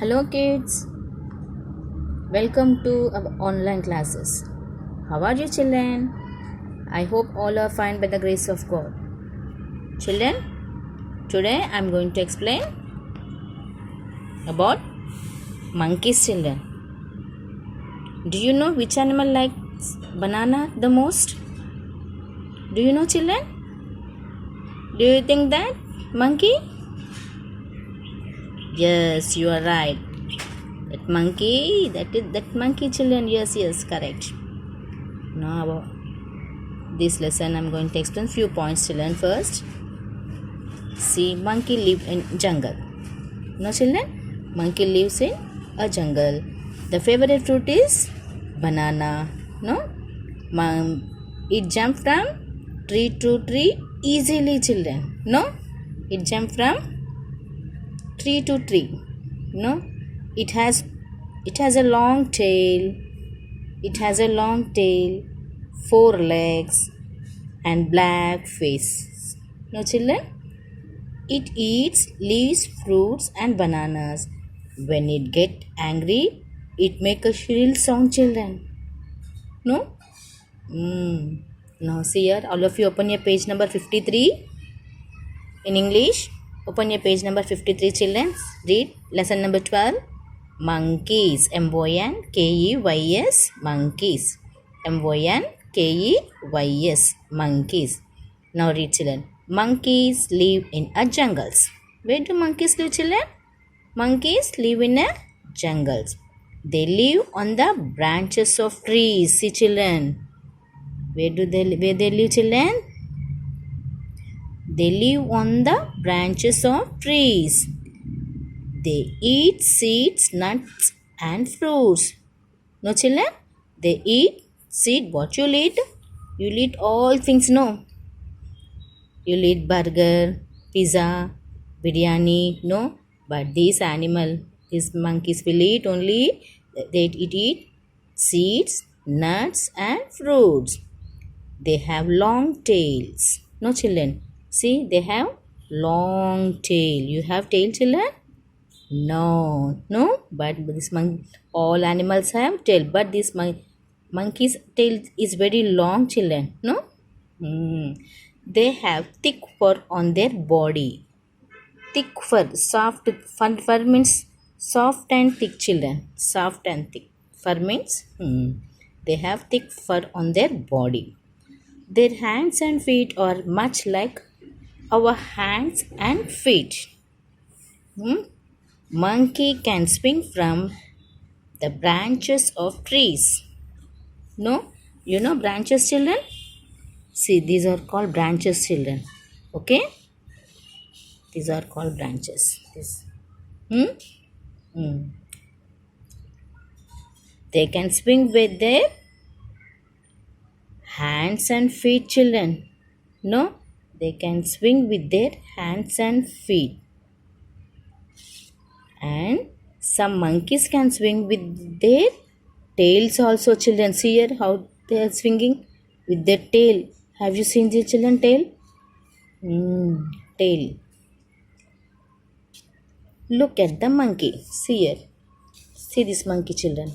Hello kids, welcome to our online classes. How are you children? I hope all are fine by the grace of God. Children, today I am going to explain about monkeys children. Do you know which animal likes banana the most? Do you know children? Do you think that monkey? Yes, you are right. That monkey children. Yes, correct. Now this lesson I'm going to explain few points children. First, see, monkey live in jungle. No children, monkey lives in a jungle. The favorite fruit is banana. No, it jump from tree to tree easily children. No, it jump from tree to tree. No, it has a long tail. It has a long tail, 4 legs, and black face. No children? It eats leaves, fruits, and bananas. When it get angry, it make a shrill sound, children. No? Now see here, all of you open your page number 53 in English. Open your page number 53, children. Read lesson number 12. Monkeys. M-O-N-K-E-Y-S. Monkeys. M-O-N-K-E-Y-S. Monkeys. Now read children. Monkeys live in a jungles. Where do monkeys live children? Monkeys live in a jungles. They live on the branches of trees. See children. Where they live children? They live on the branches of trees. They eat seeds, nuts and fruits. No children? They eat seed. What you eat? You eat all things, no? You eat burger, pizza, biryani, no? But these monkeys will eat only, they eat seeds, nuts and fruits. They have long tails. No children? See, they have long tail. You have tail children? No, but all animals have tail, but this monkey's tail is very long children. No? They have thick fur on their body. Thick fur, fur means soft and thick children. Soft and thick. Fur means they have thick fur on their body. Their hands and feet are much like our hands and feet. Monkey can swing from the branches of trees. No? You know branches children? See, these are called branches children. Okay? These are called branches. They can swing with their hands and feet children. No? They can swing with their hands and feet. And some monkeys can swing with their tails also children. See here how they are swinging with their tail. Have you seen the children tail? Tail. Look at the monkey. See here. See this monkey children.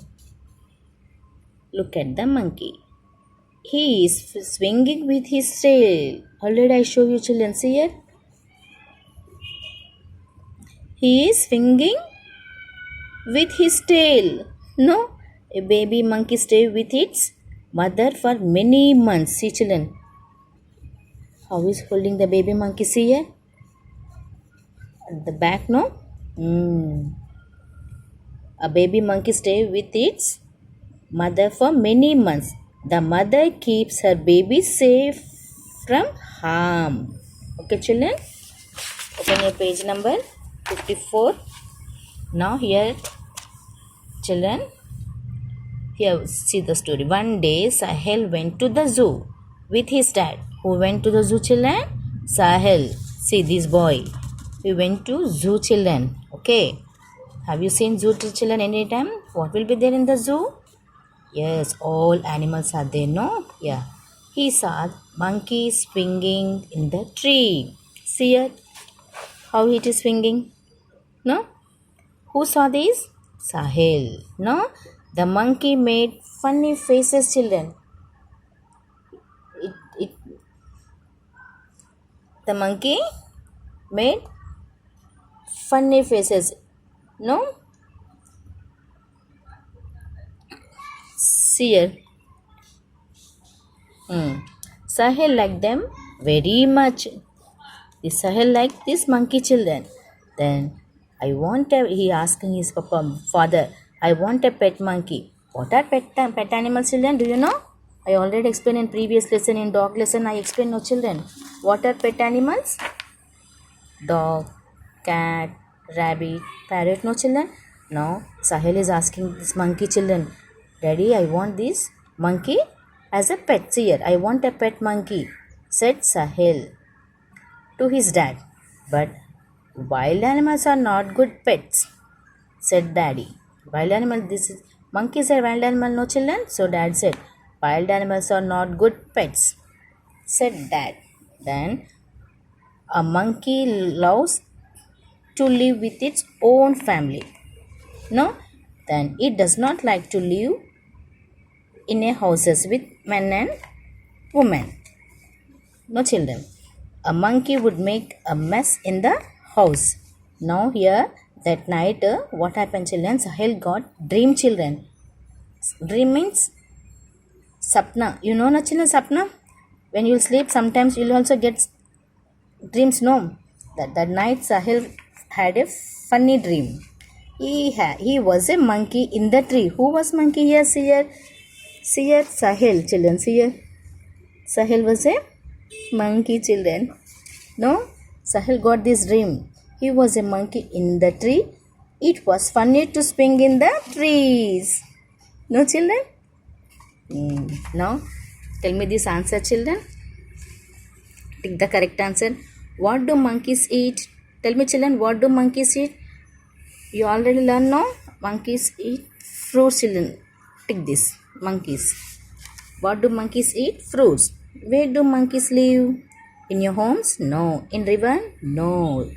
Look at the monkey. He is swinging with his tail. Already I show you children. See here. He is swinging with his tail. No, a baby monkey stays with its mother for many months. See children. How is holding the baby monkey? See here. At the back, no? A baby monkey stays with its mother for many months. The mother keeps her baby safe from harm. Okay children. Open your page number 54. Now here children, here see the story. One day Sahil went to the zoo with his dad. Who went to the zoo children? Sahil. See this boy. He went to zoo children. Okay. Have you seen zoo children anytime? What will be there in the zoo? Yes, all animals are there, no? Yeah. He saw monkey swinging in the tree. See it? How it is swinging? No? Who saw this? Sahil. No? The monkey made funny faces, children. It the monkey made funny faces. No? See here. Sahil liked them very much. The Sahil liked this monkey, children. Then he asking his father, I want a pet monkey. What are pet animals, children? Do you know? I already explained in previous lesson, in dog lesson, I explained, no children. What are pet animals? Dog, cat, rabbit, parrot, no children? Now Sahil is asking this monkey, children, Daddy, I want this monkey as a pet. See here, I want a pet monkey, said Sahil to his dad. But wild animals are not good pets, said Daddy. Wild animal, monkeys are wild animal, no children? So Dad said, wild animals are not good pets, said Dad. Then a monkey loves to live with its own family. No? Then it does not like to live in a houses with men and women. No children. A monkey would make a mess in the house. Now here that night what happened, children? Sahil got dream, children. Dream means sapna. You know, no children, sapna? When you sleep, sometimes you will also get dreams, no? That night Sahil had a funny dream. He was a monkey in the tree. Who was monkey here? See here, Sahil, children. See here, Sahil was a monkey, children. No, Sahil got this dream. He was a monkey in the tree. It was funny to swing in the trees. No, children? Now, tell me this answer, children. Take the correct answer. What do monkeys eat? Tell me, children, what do monkeys eat? You already learned, no? Monkeys eat fruits, children. Take this. Monkeys. What do monkeys eat? Fruits. Where do monkeys live? In your homes? No. In river? No.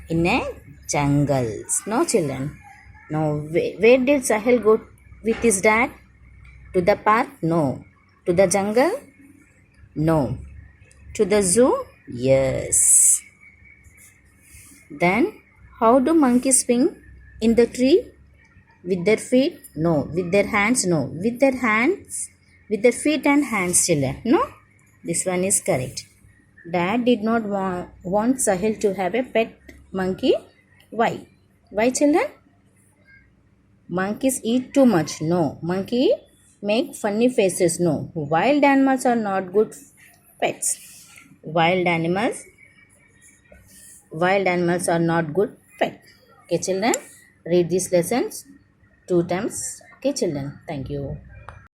In a jungles? No, children. No. Where did Sahil go with his dad? To the park? No. To the jungle? No. To the zoo? Yes. Then how do monkeys swing in the tree? With their feet? No. With their hands? No. With their hands? With their feet and hands, children. No? This one is correct. Dad did not want Sahil to have a pet monkey. Why? Why, children? Monkeys eat too much. No. Monkey make funny faces. No. Wild animals are not good pets. Wild animals are not good pets. Okay, children, read these lessons 2 times. Okay, children, thank you.